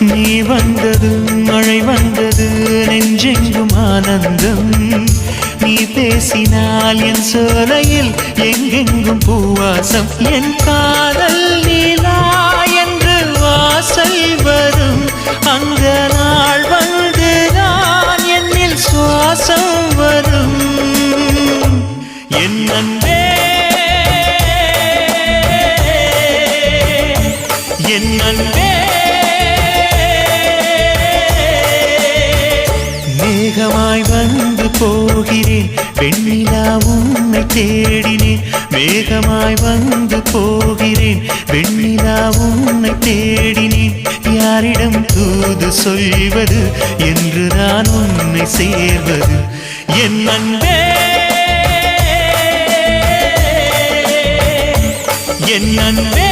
நீ வந்தது மழை வந்தது நெஞ்செங்கும் ஆனந்தம் நீ பேசினால் என் சோலையில் எங்கெங்கும் பூவாசம் என் காதல் நீலா என்று வாசல் வரும் அந்த நாள் வந்து நான் என்னில் சுவாசம் வரும் என் அன்பே என் அன்பே மேகமாய் வந்து போகிறேன் வெண்ணிலா உன்னை தேடினேன் மேகமாய் வந்து போகிறேன் வெண்ணிலா உன்னை தேடினேன் யாரிடம் தூது சொல்வது என்று நான் உன்னை சேர்வது என் அன்பே என் அன்பே